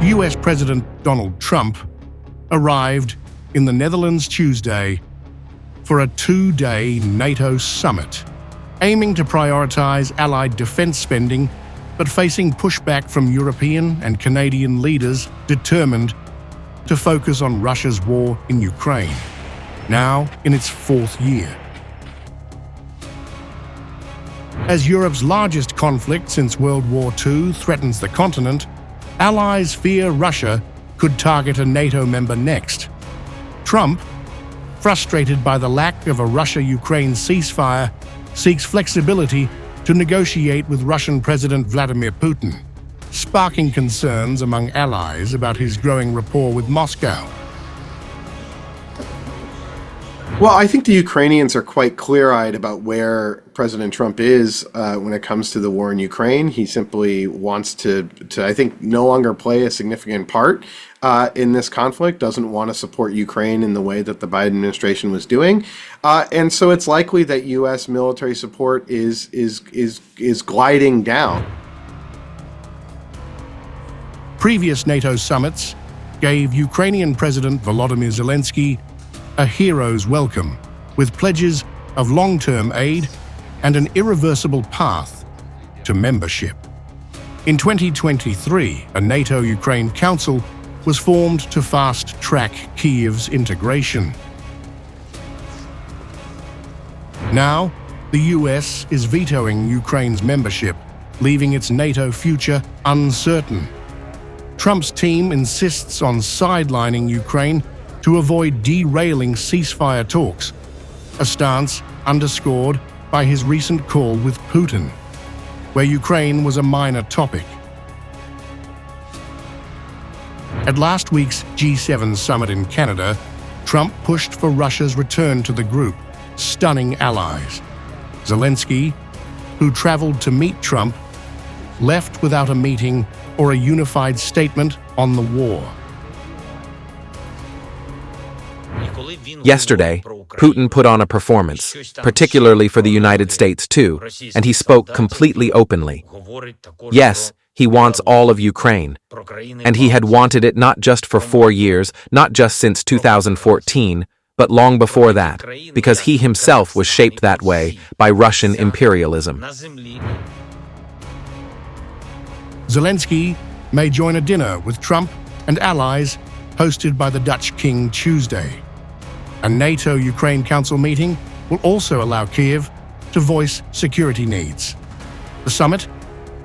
US President Donald Trump arrived in the Netherlands Tuesday for a two-day NATO summit, aiming to prioritize Allied defense spending, but facing pushback from European and Canadian leaders determined to focus on Russia's war in Ukraine, now in its fourth year. As Europe's largest conflict since World War II threatens the continent, allies fear Russia could target a NATO member next. Trump, frustrated by the lack of a Russia-Ukraine ceasefire, seeks flexibility to negotiate with Russian President Vladimir Putin, sparking concerns among allies about his growing rapport with Moscow. Well, I think the Ukrainians are quite clear-eyed about where President Trump is when it comes to the war in Ukraine. He simply wants to I think, no longer play a significant part in this conflict, doesn't want to support Ukraine in the way that the Biden administration was doing. And so it's likely that U.S. military support is gliding down. Previous NATO summits gave Ukrainian President Volodymyr Zelensky a hero's welcome, with pledges of long-term aid and an irreversible path to membership. In 2023, a NATO-Ukraine Council was formed to fast-track Kyiv's integration. Now, the US is vetoing Ukraine's membership, leaving its NATO future uncertain. Trump's team insists on sidelining Ukraine to avoid derailing ceasefire talks, a stance underscored by his recent call with Putin, where Ukraine was a minor topic. At last week's G7 summit in Canada, Trump pushed for Russia's return to the group, stunning allies. Zelensky, who traveled to meet Trump, left without a meeting or a unified statement on the war. Yesterday, Putin put on a performance, particularly for the United States too, and he spoke completely openly. Yes, he wants all of Ukraine, and he had wanted it not just for 4 years, not just since 2014, but long before that, because he himself was shaped that way by Russian imperialism. Zelensky may join a dinner with Trump and allies hosted by the Dutch King Tuesday. A NATO-Ukraine Council meeting will also allow Kyiv to voice security needs. The summit,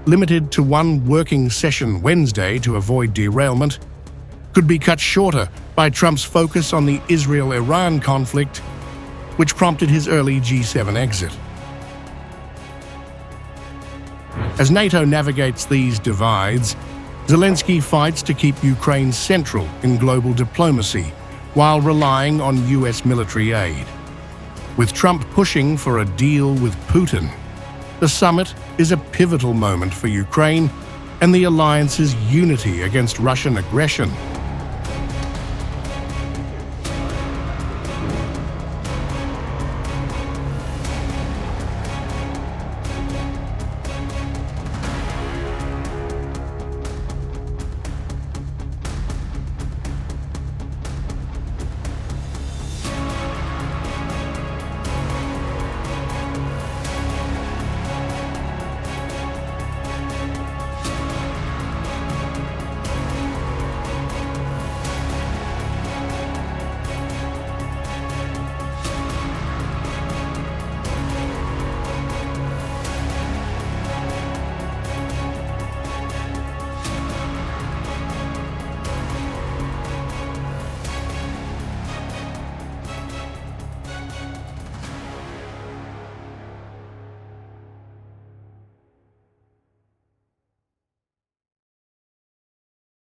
limited to one working session Wednesday to avoid derailment, could be cut shorter by Trump's focus on the Israel-Iran conflict, which prompted his early G7 exit. As NATO navigates these divides, Zelensky fights to keep Ukraine central in global diplomacy while relying on US military aid. With Trump pushing for a deal with Putin, the summit is a pivotal moment for Ukraine and the alliance's unity against Russian aggression.